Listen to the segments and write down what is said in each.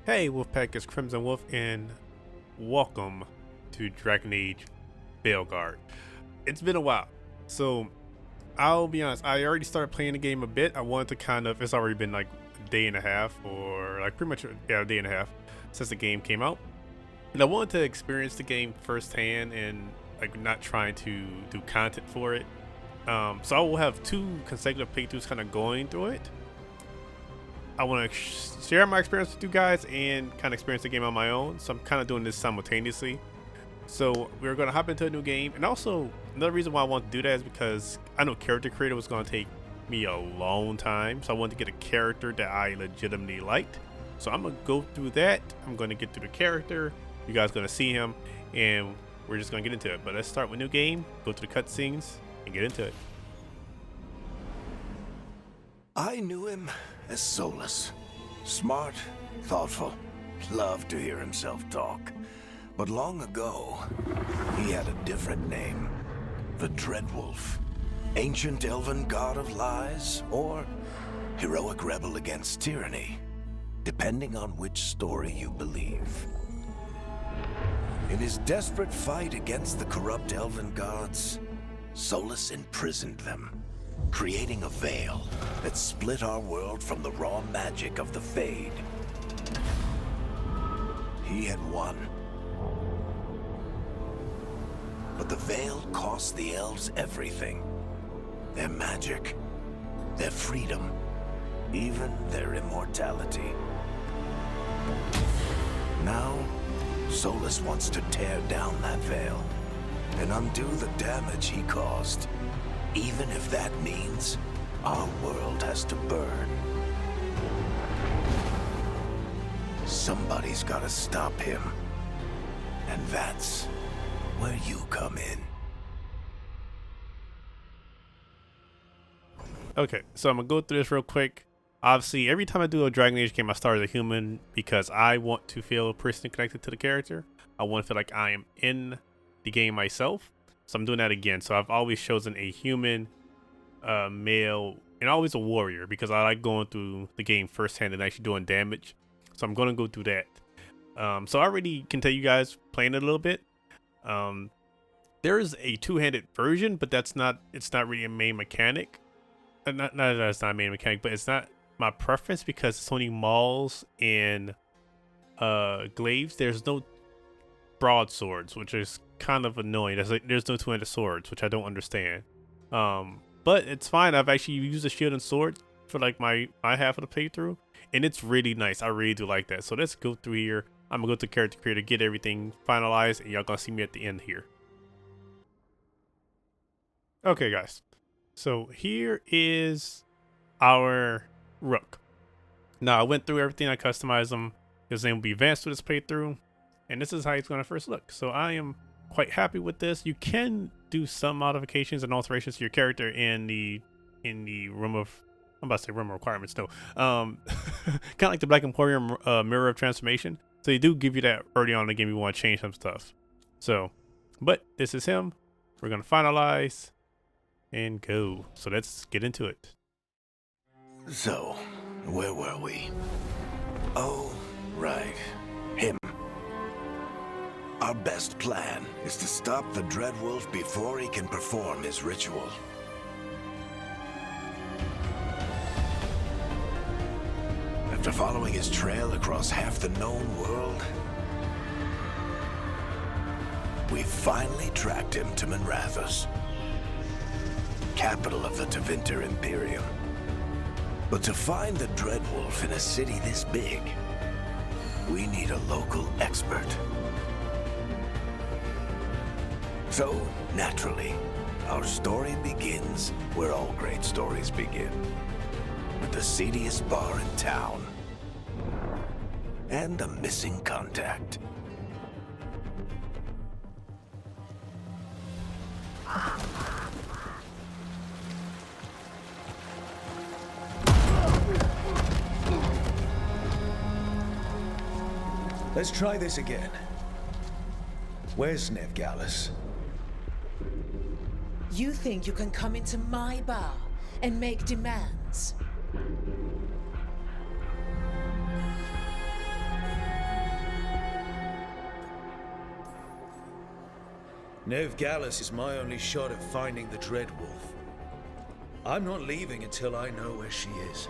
Hey, Wolfpack, it's Crimson Wolf, and welcome to Dragon Age Veilguard. It's been a while, so I'll be honest, I already started playing the game a bit. I wanted to it's already been like a day and a half, or like pretty much, a day and a half since the game came out. And I wanted to experience the game firsthand and like not trying to do content for it. So I will have two consecutive playthroughs kind of going through it. I want to share my experience with you guys and kind of experience the game on my own. So I'm kind of doing this simultaneously. So we're going to hop into a new game. And also, another reason why I want to do that is because I know character creator was going to take me a long time. So I wanted to get a character that I legitimately liked. So I'm going to go through that. I'm going to get through the character. You guys are going to see him. And we're just going to get into it. But let's start with new game, go through the cutscenes, and get into it. I knew him as Solus. Smart, thoughtful, loved to hear himself talk. But long ago, he had a different name. The Dreadwolf. Ancient elven god of lies, or heroic rebel against tyranny, depending on which story you believe. In his desperate fight against the corrupt elven gods, Solus imprisoned them, creating a veil that split our world from the raw magic of the Fade. He had won. But the veil cost the elves everything. Their magic, their freedom, even their immortality. Now, Solus wants to tear down that veil and undo the damage he caused. Even if that means our world has to burn. Somebody's got to stop him. And that's where you come in. Okay, so I'm going to go through this real quick. Obviously, every time I do a Dragon Age game, I start as a human because I want to feel personally connected to the character. I want to feel like I am in the game myself. So I'm doing that again. So I've always chosen a human, male, and always a warrior because I like going through the game firsthand and actually doing damage. So I'm going to go through that. So I already can tell you guys playing it a little bit. There is a two-handed version, but it's not really a main mechanic. Not that it's not a main mechanic, but it's not my preference because it's only mauls and glaives. There's no broadswords, which is kind of annoying. There's no two-handed swords, which I don't understand. But it's fine. I've actually used a shield and sword for like my half of the playthrough, and it's really nice. I really do like that. So let's go through here. I'm gonna go to character creator, get everything finalized, and y'all gonna see me at the end here. Okay, guys. So here is our Rook. Now I went through everything. I customized him. His name will be advanced with this playthrough, and this is how he's gonna first look. So I am quite happy with this. You can do some modifications and alterations to your character in the room of, I'm about to say room of requirements. No, kind of like the Black Emporium mirror of transformation. So they do give you that early on in the game. You want to change some stuff. So, but this is him. We're gonna finalize and go. So let's get into it. So, where were we? Oh, right. Him. Our best plan is to stop the Dreadwolf before he can perform his ritual. After following his trail across half the known world, we finally tracked him to Minrathous, capital of the Tevinter Imperium. But to find the Dreadwolf in a city this big, we need a local expert. So, naturally, our story begins where all great stories begin. With the seediest bar in town. And a missing contact. Let's try this again. Where's Nevgallus? You think you can come into my bar and make demands? Nev Gallus is my only shot at finding the Dread Wolf. I'm not leaving until I know where she is.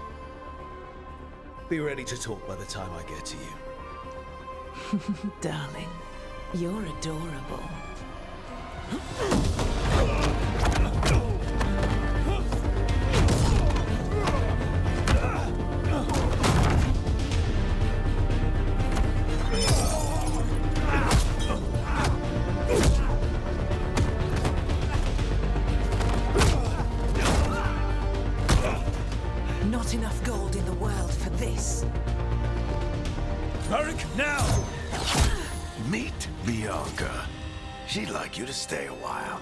Be ready to talk by the time I get to you. Darling, you're adorable. Not enough gold in the world for this. Rook, now! Meet Bianca. She'd like you to stay a while.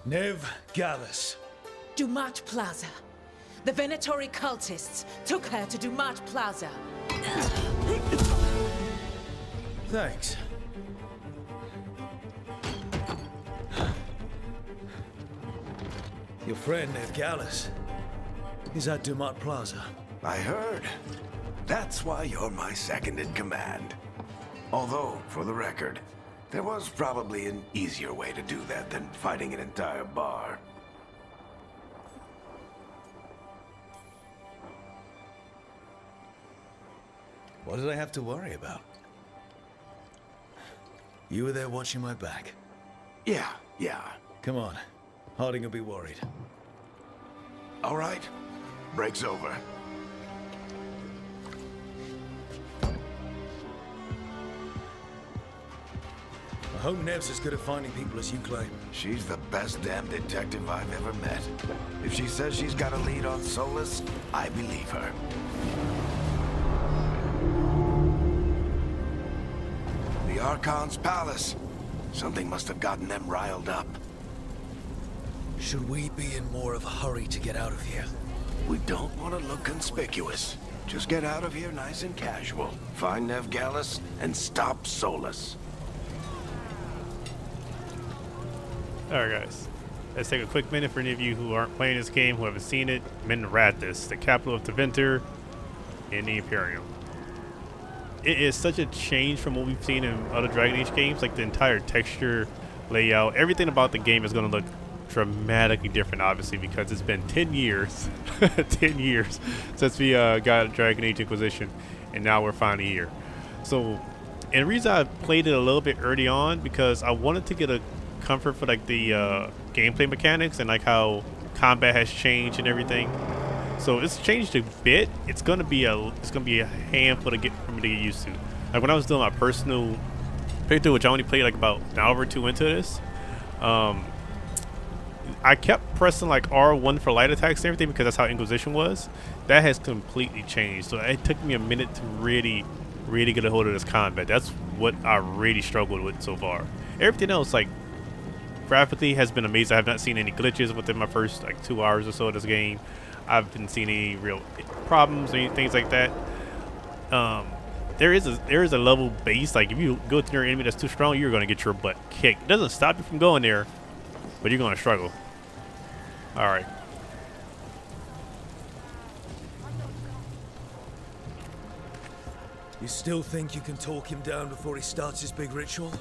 Nev Gallus. Dumat Plaza. The Venatori cultists took her to Dumat Plaza. Thanks. Your friend Nev Gallus is at Dumat Plaza. I heard. That's why you're my second in command. Although, for the record, there was probably an easier way to do that than fighting an entire bar. What did I have to worry about? You were there watching my back. Yeah. Come on. Harding will be worried. All right. Break's over. I hope Nev's as good at finding people as you claim. She's the best damn detective I've ever met. If she says she's got a lead on Solus, I believe her. The Archon's palace. Something must have gotten them riled up. Should we be in more of a hurry to get out of here? We don't want to look conspicuous. Just get out of here nice and casual. Find Nev Gallus and stop Solus. Alright guys, let's take a quick minute for any of you who aren't playing this game, who haven't seen it. Minrathous, the capital of Tevinter in the Imperium. It is such a change from what we've seen in other Dragon Age games. Like the entire texture, layout, everything about the game is going to look dramatically different, obviously, because it's been 10 years 10 years since we got Dragon Age Inquisition, and now we're finally here. So, and the reason I played it a little bit early on, because I wanted to get a comfort for like the gameplay mechanics and like how combat has changed and everything. So it's changed a bit. It's gonna be a handful for me to get used to. Like when I was doing my personal playthrough, which I only played like about an hour or two into this, I kept pressing like R1 for light attacks and everything because that's how Inquisition was. That has completely changed. So it took me a minute to really get a hold of this combat. That's what I really struggled with so far. Everything else, like graphically, has been amazing. I have not seen any glitches within my first like 2 hours or so of this game. I haven't seen any real problems or any things like that. There is a level base. Like if you go to your enemy that's too strong, you're gonna get your butt kicked. It doesn't stop you from going there, but you're gonna struggle. All right. You still think you can talk him down before he starts his big ritual?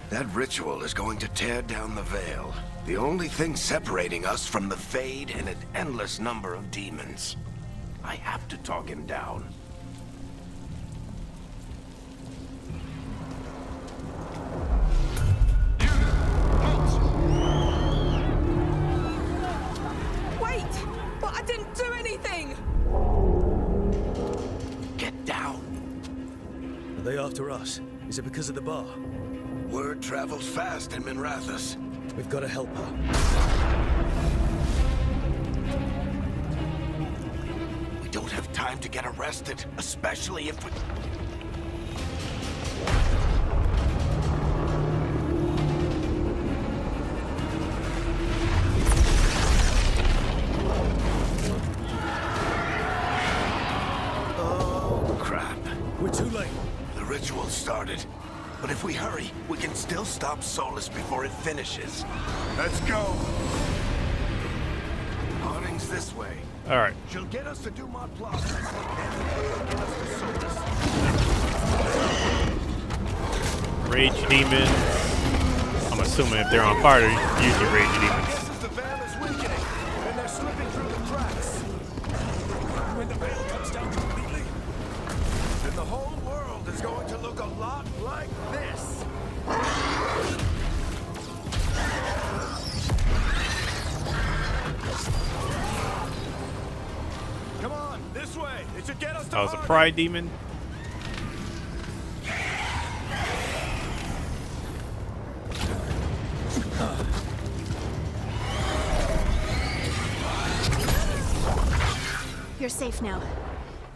That ritual is going to tear down the Veil. The only thing separating us from the Fade and an endless number of demons. I have to talk him down. Wait! But I didn't do anything! Get down. Are they after us? Is it because of the bar? Word travels fast in Minrathous. We've got to help her. We don't have time to get arrested, especially if we... Oh, crap. We're too late. The ritual started. But if we hurry, we can still stop Solus before it finishes. Let's go! things this way. All right. She'll get us to Dumont Plaza, and then get us to Solus. Rage demons. I'm assuming if they're on fire, they're usually rage demons. The veil is weakening, and they're slipping through the cracks. When the veil comes down completely, then the whole world is going to look a lot like this. Come on, this way. It should get us to That was a Hardy. pride demon. You're safe now.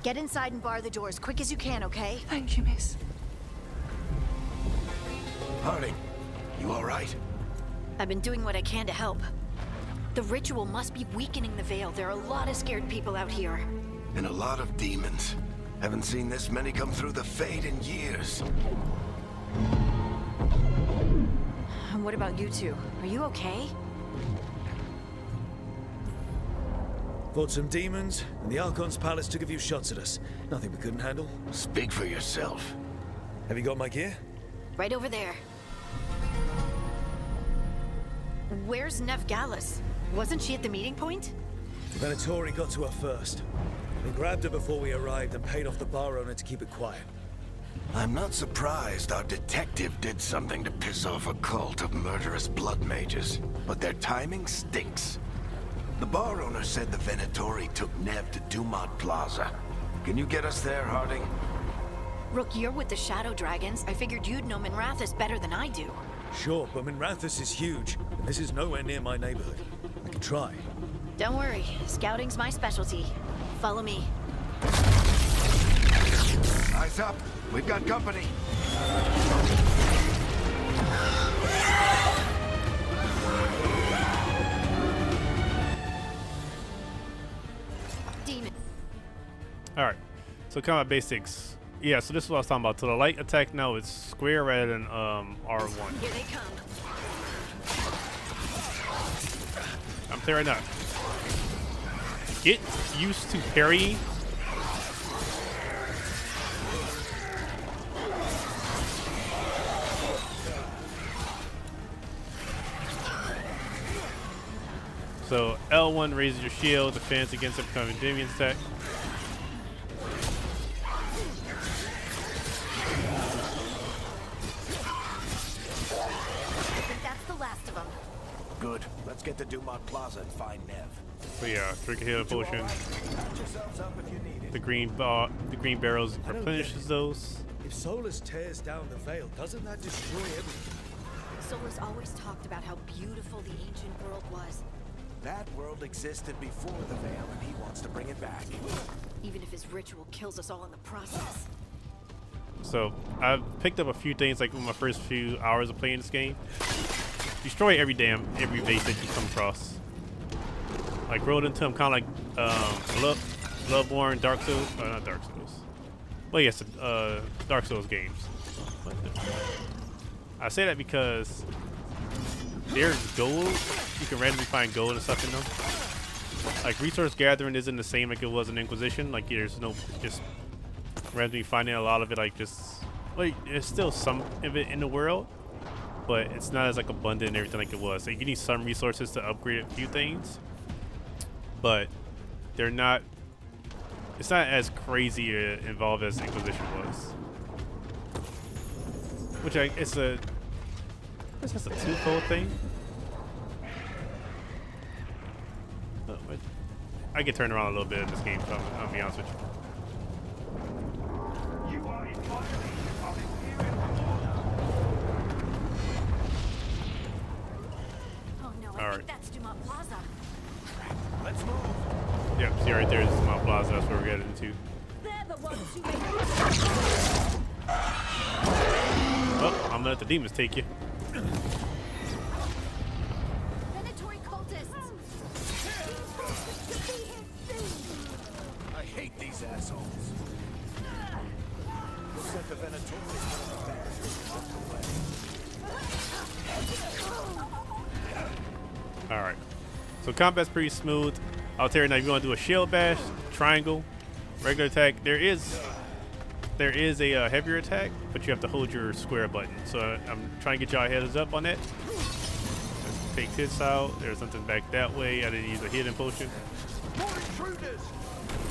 Get inside and bar the door as quick as you can, okay? Thank you, miss. Harding, you all right? I've been doing what I can to help. The ritual must be weakening the veil. There are a lot of scared people out here. And a lot of demons. Haven't seen this many come through the Fade in years. And what about you two? Are you okay? Fought some demons, and the Archon's palace took a few shots at us. Nothing we couldn't handle. Speak for yourself. Have you got my gear? Right over there. Where's Nev Gallus? Wasn't she at the meeting point? The Venatori got to her first. We grabbed her before we arrived and paid off the bar owner to keep it quiet. I'm not surprised our detective did something to piss off a cult of murderous blood mages, but their timing stinks. The bar owner said the Venatori took Nev to Dumont Plaza. Can you get us there, Harding? Rook, you're with the Shadow Dragons. I figured you'd know Minrathous better than I do. Sure, but Minrathous is huge, and this is nowhere near my neighborhood. I can try. Don't worry, scouting's my specialty. Follow me. Eyes up. We've got company. Demon. All right. So combat basics. Yeah. So this is what I was talking about. So the light attack now is square rather than R1. Here they come. I'm saying right now. Get used to parrying. So L1 raises your shield, defense against upcoming demon attack. I think that's the last of them. Good. Let's get to Dumont Plaza and find Nev. So yeah, drink a healing potion. Patch yourselves up if you need it. The green barrels I don't replenishes get it. those. If Solus tears down the veil, doesn't that destroy everything? Solus always talked about how beautiful the ancient world was. That world existed before the Veil, and he wants to bring it back. Even if his ritual kills us all in the process. So I've picked up a few things like in my first few hours of playing this game. Destroy every base that you come across. Like rolled into them, kind of like Bloodborne, Dark Souls, not Dark Souls. Well, yes, Dark Souls games. I say that because there's gold. You can randomly find gold and stuff in them. Like resource gathering isn't the same like it was in Inquisition. Like there's no just randomly finding a lot of it. Like just like there's still some of it in the world, but it's not as like abundant and everything like it was. So you need some resources to upgrade a few things, but they're not. It's not as crazy involved as Inquisition was. Which it's just a twofold thing. Oh, wait. I get turned around a little bit in this game, so I'll be honest with you. Oh no, All I right. think that's Dumont Plaza. Let's move. Yep, see right there is Mount Plaza. That's where we're getting into. They're the ones who make Oh, I'm gonna let the demons take you. Venatori cultists! I hate these assholes. Looks like the Venatori is one of the bandits walked away. All right. So combat's pretty smooth. I'll tell you now, if you want to do a shield bash, triangle, regular attack, there is a heavier attack, but you have to hold your square button. So I'm trying to get y'all heads up on that. Let's take this out. There's something back that way. I didn't use a hidden potion. More intruders!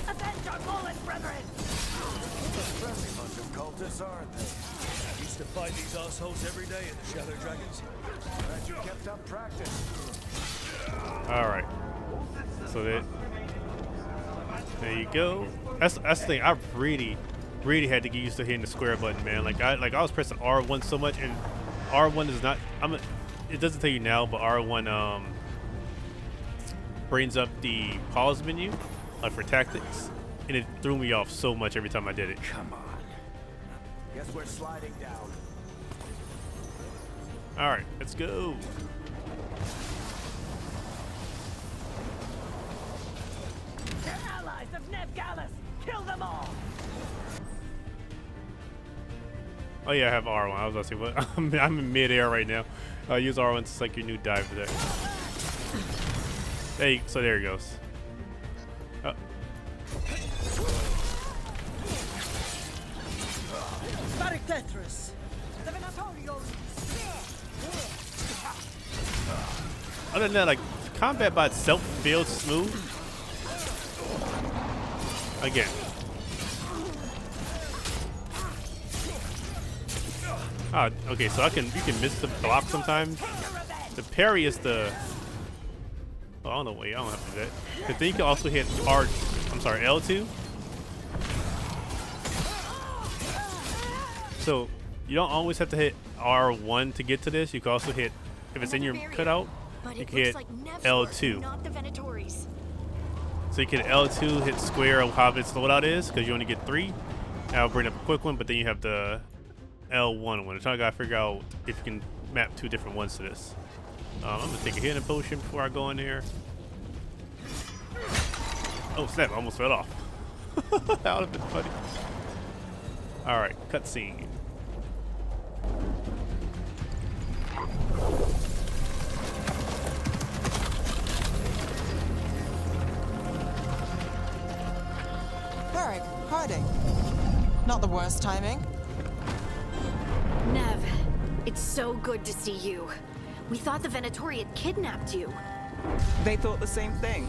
Avenge our fallen brethren! Friendly bunch of cultists, aren't they? I used to fight these assholes every day in the Shadow Dragons. Glad you kept up practice. All right. So that there you go. That's the thing. I really had to get used to hitting the square button, man. Like I was pressing R1 so much, and R1 is not. It doesn't tell you now, but R1 brings up the pause menu, like for tactics, and it threw me off so much every time I did it. Come on. Guess we're sliding down. All right, let's go. They're allies of Ned Gallus! Kill them all! Oh yeah, I have R1. I was about to say, what? I'm in midair right now. Use R1 to like your new dive attack. So there he goes. Oh. Other than that, like, combat by itself feels smooth. Again. Ah, okay, so you can miss the block sometimes. The parry is the. Oh, I don't know. Wait, I don't have to do that. Because then you can also hit L2. So you don't always have to hit R1 to get to this. You can also hit, if it's in your cutout, you can hit L2. Not the Venatoris. So you can L2 hit square of how its loadout is, because you only get 3. That'll bring up a quick one, but then you have the L1 one. So I gotta figure out if you can map 2 different ones to this. I'm gonna take a hidden potion before I go in there. Oh snap! I almost fell off. That would have been funny. All right, cutscene. Eric, hiding. Not the worst timing. Nev, it's so good to see you. We thought the Venatori had kidnapped you. They thought the same thing.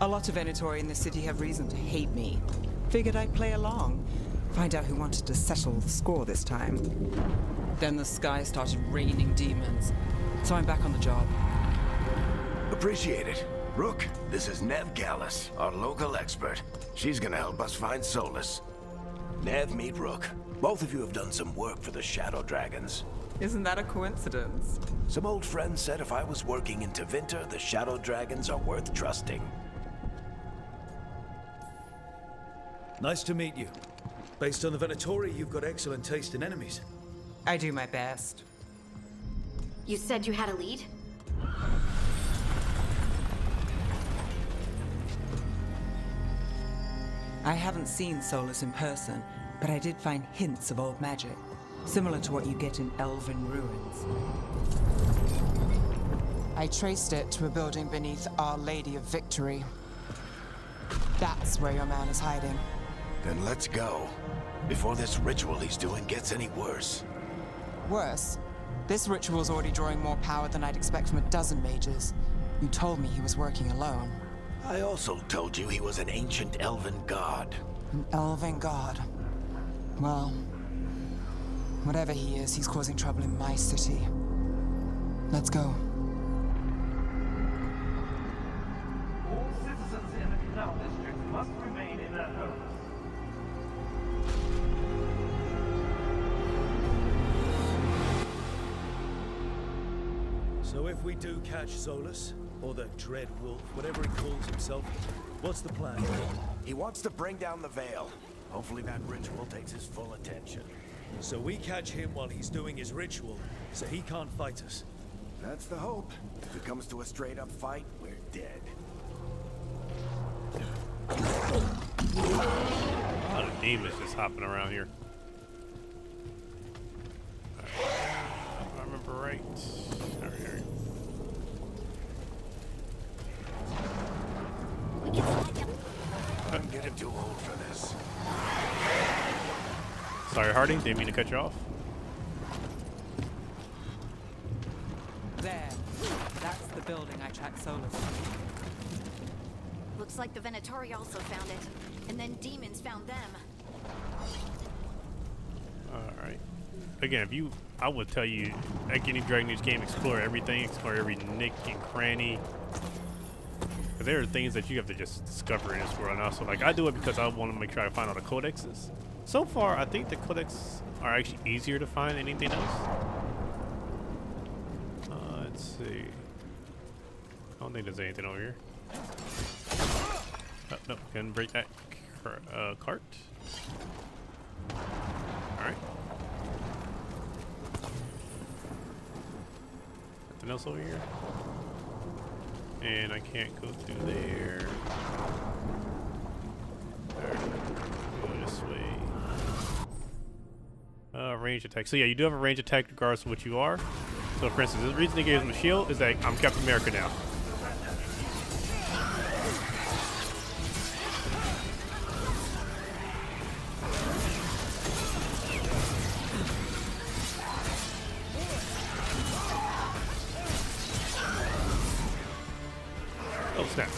A lot of Venatori in the city have reason to hate me. Figured I'd play along. Find out who wanted to settle the score this time. Then the sky started raining demons. So I'm back on the job. Appreciate it. Rook, this is Nev Gallus, our local expert. She's gonna help us find Solus. Nev, meet Rook. Both of you have done some work for the Shadow Dragons. Isn't that a coincidence? Some old friends said if I was working in Tevinter, the Shadow Dragons are worth trusting. Nice to meet you. Based on the Venatori, you've got excellent taste in enemies. I do my best. You said you had a lead? I haven't seen Solus in person, but I did find hints of old magic, similar to what you get in elven ruins. I traced it to a building beneath Our Lady of Victory. That's where your man is hiding. Then let's go, before this ritual he's doing gets any worse. Worse, this ritual's already drawing more power than I'd expect from a dozen mages. You told me he was working alone. I also told you he was an ancient elven god. An elven god. Well, whatever he is, he's causing trouble in my city. Let's go. All citizens in the canal district must remain in their homes. So if we do catch Solus, or the Dread Wolf, whatever he calls himself, what's the plan? He wants to bring down the Veil. Hopefully that ritual takes his full attention. So we catch him while he's doing his ritual, so he can't fight us. That's the hope. If it comes to a straight-up fight, we're dead. A lot of demons just hopping around here. If I remember right. There we go. getting too old for this. Sorry, Harding, didn't mean to cut you off. There. That's the building I tracked Solus. Looks like the Venatori also found it. And then demons found them. Alright. Again, I would tell you, like any Dragon Age game, explore everything, explore every nick and cranny. Because there are things that you have to just discover in this world. And also, like, I do it because I want to make sure I find all the codexes. So far, I think the codex are actually easier to find than anything else. Let's see. I don't think there's anything over here. Oh, no, can break that cart. Alright. Nothing else over here. And I can't go through there. Go this way. Range attack. So yeah, you do have a range attack regardless of what you are. So for instance, the reason they gave him a shield is that I'm Captain America now. Oh snap.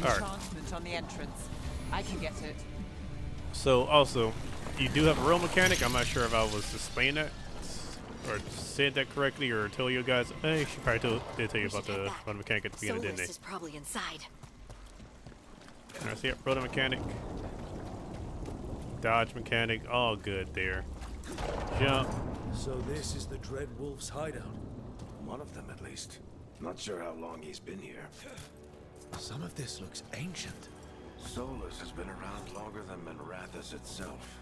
Enchantment on the entrance. I can get it. So also, you do have a roll mechanic. I'm not sure if I was displaying that or said that correctly or tell you guys. I should probably did tell you about the roll mechanic at the beginning, didn't they? Solus is probably inside. Alright, see it, roll mechanic, dodge mechanic, all good there. Jump. So this is the Dread Wolf's hideout. One of them, at least. Not sure how long he's been here. Some of this looks ancient. Solus has been around longer than Minrathous itself.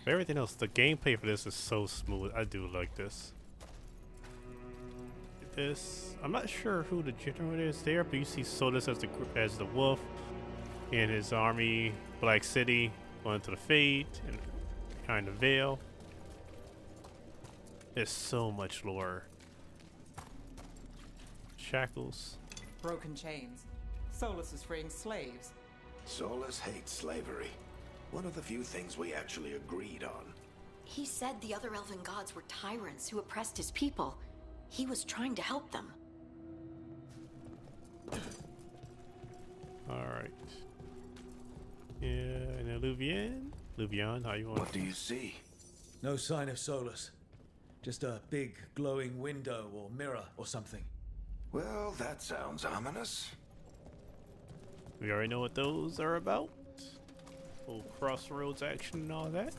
Everything else, the gameplay for this is so smooth. I do like this. I'm not sure who the general is there, but you see Solus as the wolf and his army, Black City, going to the Fade and behind the veil. There's so much lore. Shackles. Broken chains. Solus is freeing slaves. Solus hates slavery. One of the few things we actually agreed on. He said the other elven gods were tyrants who oppressed his people. He was trying to help them. Alright. Yeah, and Luvian, how you want? What do you see? No sign of Solus. Just a big glowing window or mirror or something. Well, that sounds ominous. We already know what those are about. Little crossroads action and all that.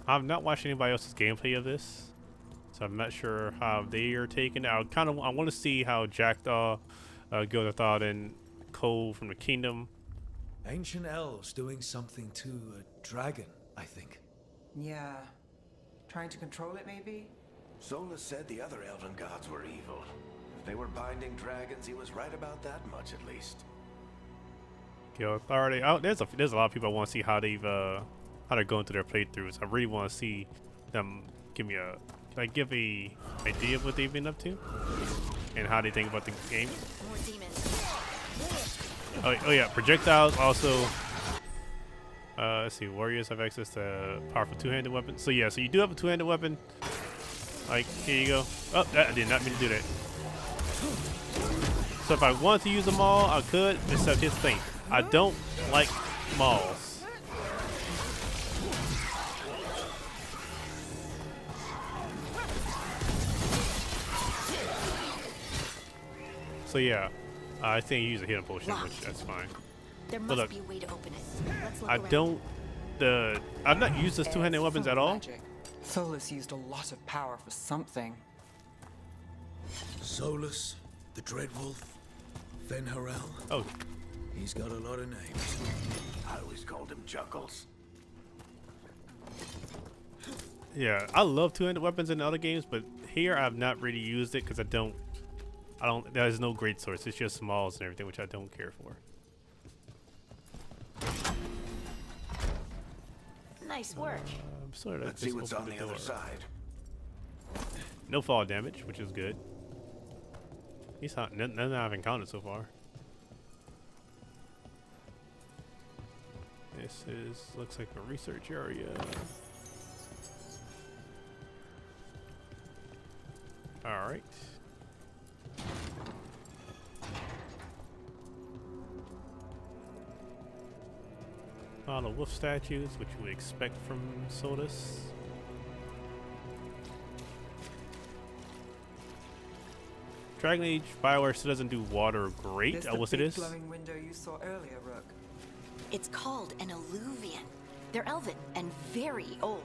I've not watched anybody else's gameplay of this, so I'm not sure how they are taking it. I want to see how Jackdaw, Gildathod, and Cole from the Kingdom. Ancient elves doing something to a dragon, I think. Yeah. Trying to control it, maybe? Solus said the other elven gods were evil. If they were binding dragons, he was right about that much, at least. Guild Authority. Oh, there's a lot of people I want to see how they're going through their playthroughs. I really want to see them give a idea of what they've been up to and how they think about the game. More demons. Oh yeah, projectiles also. Let's see, warriors have access to powerful two-handed weapons. So yeah, so you do have a two-handed weapon. Like, here you go. Oh, I did not mean to do that. So if I wanted to use them all, I could, except here's the thing. I don't like mauls. So yeah, I think you use a healing potion, which that's fine. There But must look, be a way to open it. Let's look I around. don't. I've not used this two-handed weapons at all. Magic. Solus used a lot of power for something. Solus, the Dread Wolf, Fenharel. Oh, He's got a lot of names. I always called him Chuckles. yeah. I love two-handed weapons in other games, but here I've not really used it because I don't There's no great source. It's just smalls and everything, which I don't care for. Nice work. Sort of Let's see what's on the other side. No fall damage, which is good. He's not, none I've encountered so far. This looks like a research area. All right. All the wolf statues, which you would expect from Thedas. Dragon Age Bioware still doesn't do water great. I will say this. Glowing window you saw earlier, Rook. It's called an alluvian. They're elven and very old.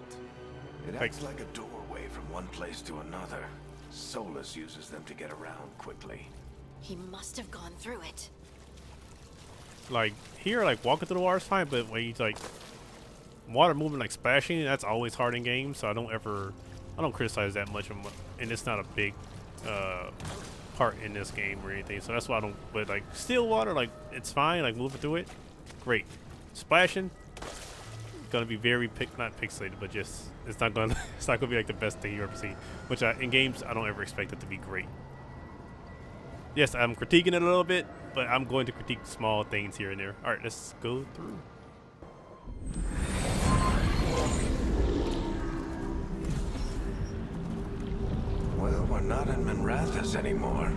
It acts like a doorway from one place to another. Solus uses them to get around quickly. He must have gone through it. Like here, like walking through the water is fine, but when you like water movement, like splashing, that's always hard in games. So I don't criticize that much, and it's not a big part in this game or anything. So that's why I don't. But like still water, like it's fine. Like moving through it, great. Splashing, gonna be very not pixelated, but just it's not gonna be like the best thing you ever see. Which in games I don't ever expect it to be great. Yes, I'm critiquing it a little bit, but I'm going to critique small things here and there. All right, let's go through. Well, we're not in Minrathous anymore.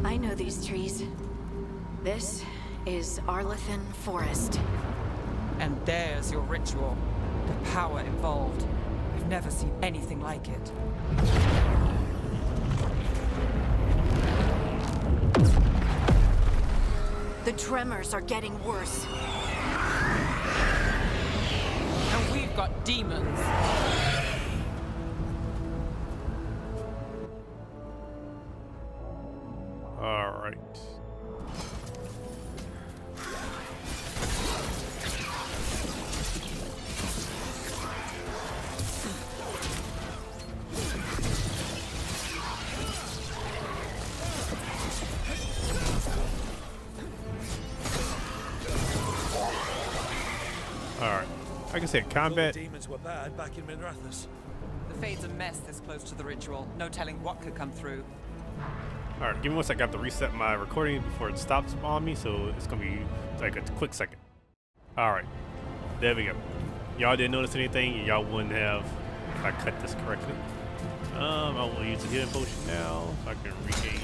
I know these trees. This is Arlethan Forest. And there's your ritual. The power involved. I've never seen anything like it. The tremors are getting worse. And we've got demons. All right. Alright. Like I said, combat. The demons were bad back in Minrathous. The Fade's a mess this close to the ritual. No telling what could come through. Alright, give me 1 second. I have to reset my recording before it stops on me, so it's gonna be like a quick second. Alright. There we go. Y'all didn't notice anything, y'all wouldn't have if I cut this correctly. I will use the healing potion now so I can regain.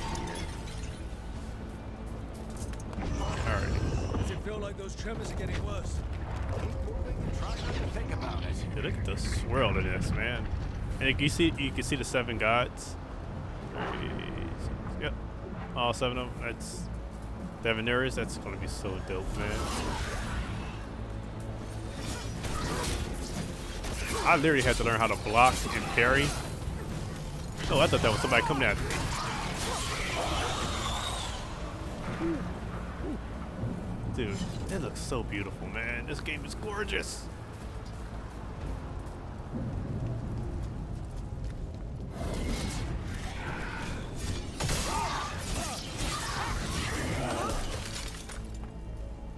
Alright. Does it feel like those tremors are getting worse? Try not to think about it. Dude, look at the swirl of this, man. And you can see the 7 gods. Yep, all 7 of them. That's Devanerius. That's gonna be so dope, man. I literally had to learn how to block and parry. Oh, I thought that was somebody coming at me. Dude, it looks so beautiful, man. This game is gorgeous.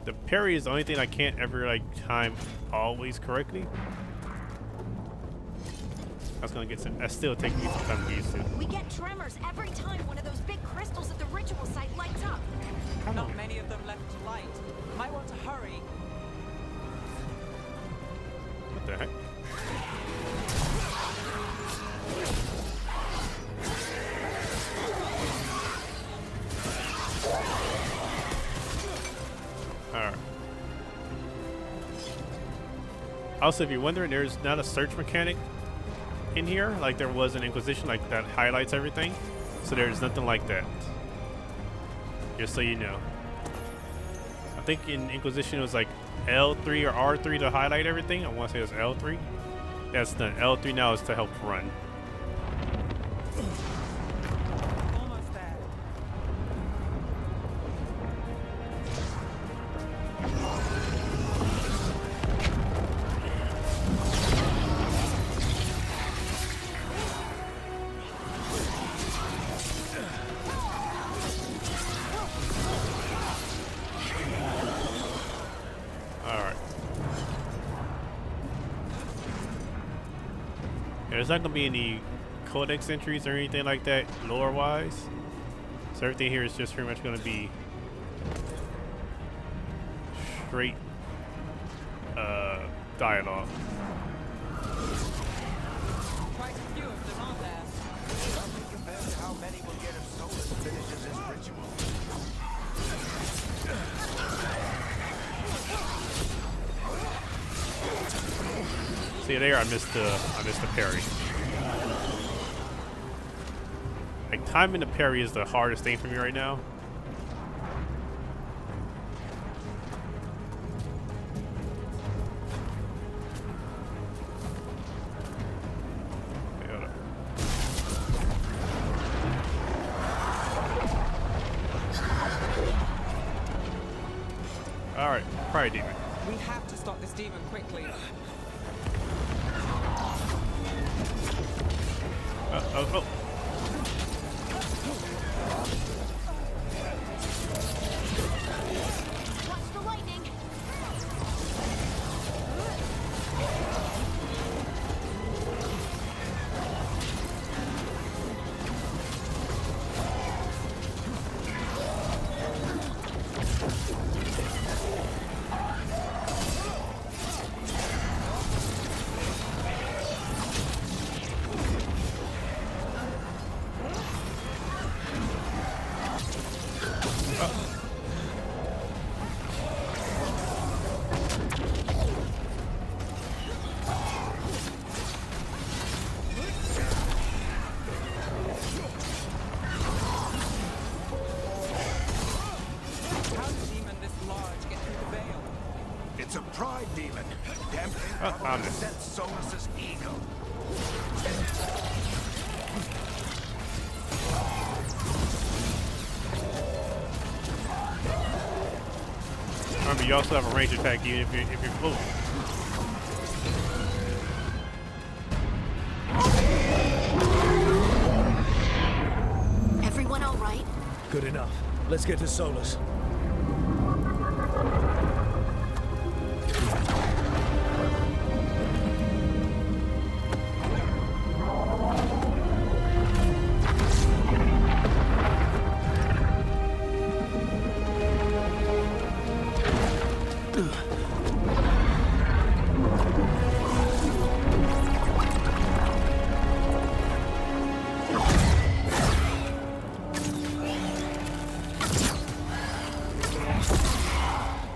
The parry is the only thing I can't ever like time always correctly. That's gonna get some. That still takes me some time to get used to. We get tremors every time one of those big crystals at the ritual site lights up. Not many of them left to light. Might want to hurry. What the heck? Alright. Also, if you're wondering, there's not a search mechanic in here like there was in Inquisition, like that highlights everything. So there's nothing like that. Just so you know. I think in Inquisition it was like L3 or R3 to highlight everything. I want to say it was L3. That's done. L3 now is to help run. Almost there. there's not gonna be any codex entries or anything like that lore wise. So everything here is just pretty much gonna be straight dialogue. Quite a few of them, aren't there? Nothing compared to how many will get if Solus finishes his ritual. See there, I missed the parry. Like timing the parry is the hardest thing for me right now. Okay, hold up. All right, probably demon. We have to stop this demon quickly. Oh. Watch the lightning. How did a demon this large get through the veil? It's a pride demon. Damn thing Oh, probably found it. sets Solus's ego. Remember, you also have a range attack even if you're close. Everyone all right? Good enough. Let's get to Solus.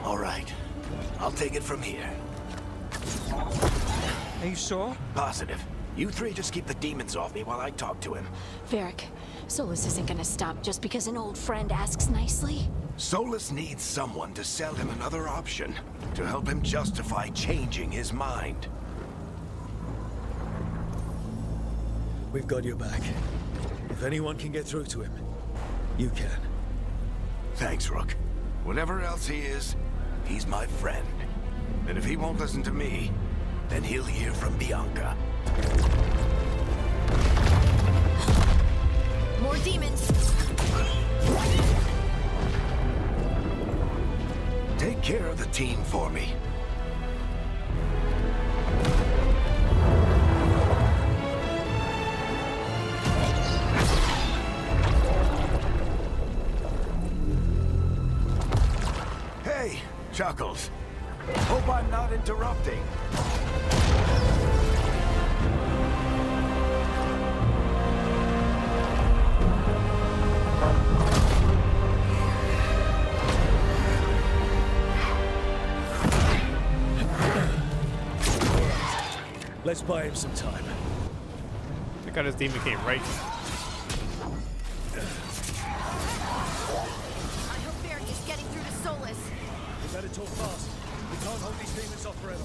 All right. I'll take it from here. Are you sure? Positive. You three just keep the demons off me while I talk to him. Varric, Solus isn't gonna stop just because an old friend asks nicely. Solus needs someone to sell him another option, to help him justify changing his mind. We've got your back. If anyone can get through to him, you can. Thanks, Rook. Whatever else he is, he's my friend. And if he won't listen to me, then he'll hear from Bianca. More demons. Take care of the team for me. Hey, Chuckles. Hope I'm not interrupting. Let's buy him some time. Look how this demon came right. I hope Varric is getting through to Solus. We better talk fast. We can't hold these demons off forever.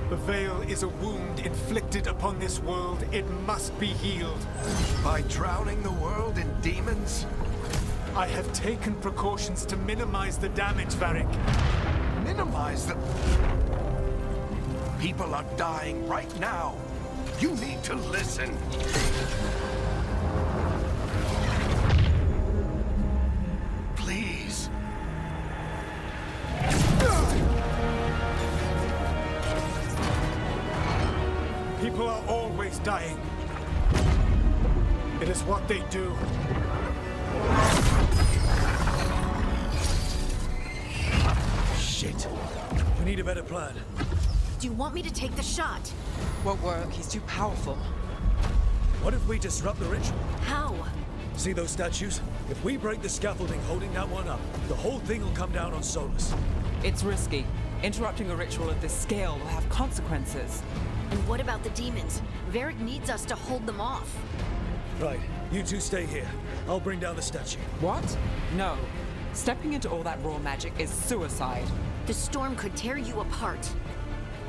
The veil is a wound inflicted upon this world. It must be healed. By drowning the world in demons? I have taken precautions to minimize the damage, Varric. Minimize the... People are dying right now. You need to listen. Please. People are always dying. It is what they do. Shit. We need a better plan. Do you want me to take the shot? Won't work. He's too powerful. What if we disrupt the ritual? How? See those statues? If we break the scaffolding holding that one up, the whole thing will come down on Solus. It's risky. Interrupting a ritual of this scale will have consequences. And what about the demons? Varric needs us to hold them off. Right, you two stay here. I'll bring down the statue. What? No. Stepping into all that raw magic is suicide. The storm could tear you apart.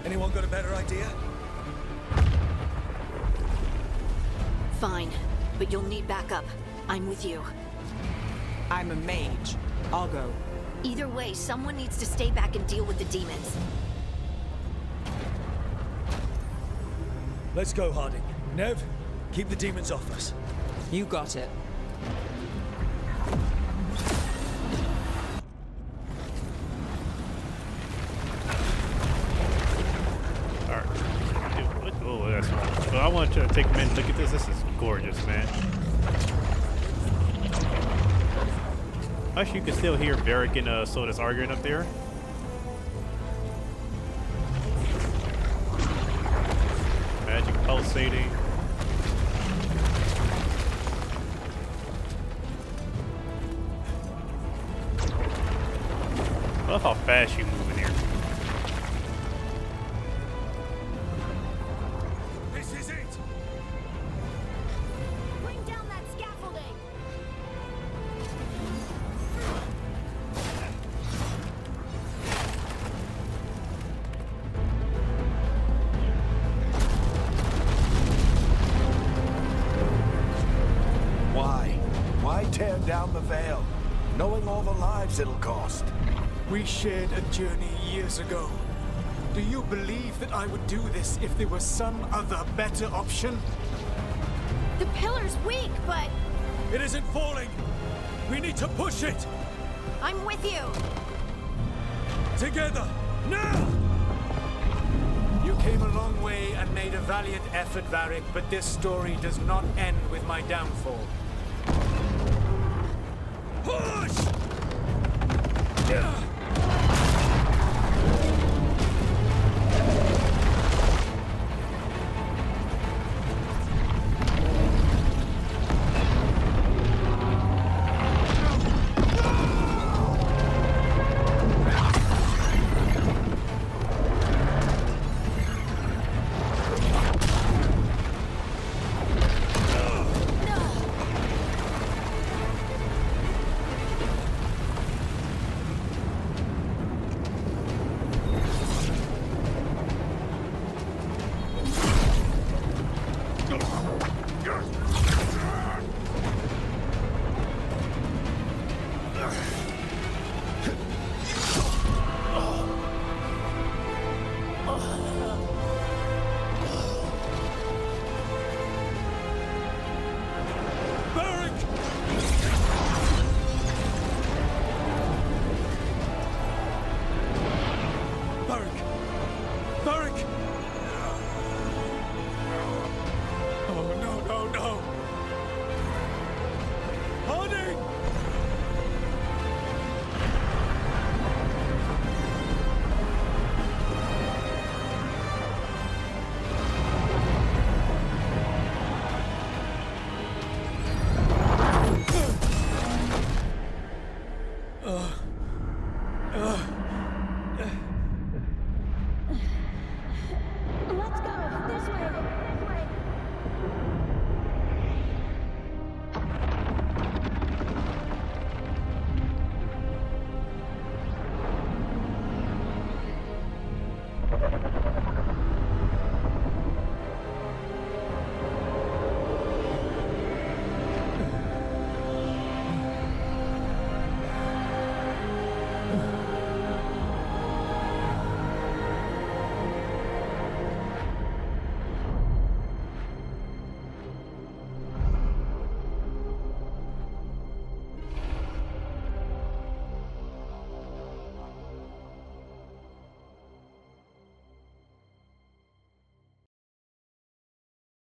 Anyone got a better idea? Fine, but you'll need backup. I'm with you. I'm a mage. I'll go. Either way, someone needs to stay back and deal with the demons. Let's go, Harding. Nev, keep the demons off us. You got it. Alright. Oh, that's right. So I want you to take a minute and look at this. This is gorgeous, man. Actually, you can still hear Varric and Sodas arguing up there. Magic pulsating. I love how fast you move in here. This is it! Bring down that scaffolding! Why tear down the veil, knowing all the lives it'll cost? We shared a journey years ago. Do you believe that I would do this if there was some other better option? The pillar's weak, but It isn't falling! We need to push it! I'm with you. Together! Now! You came a long way and made a valiant effort, Varric, but this story does not end with my downfall. Push! Let's go. This way. This way.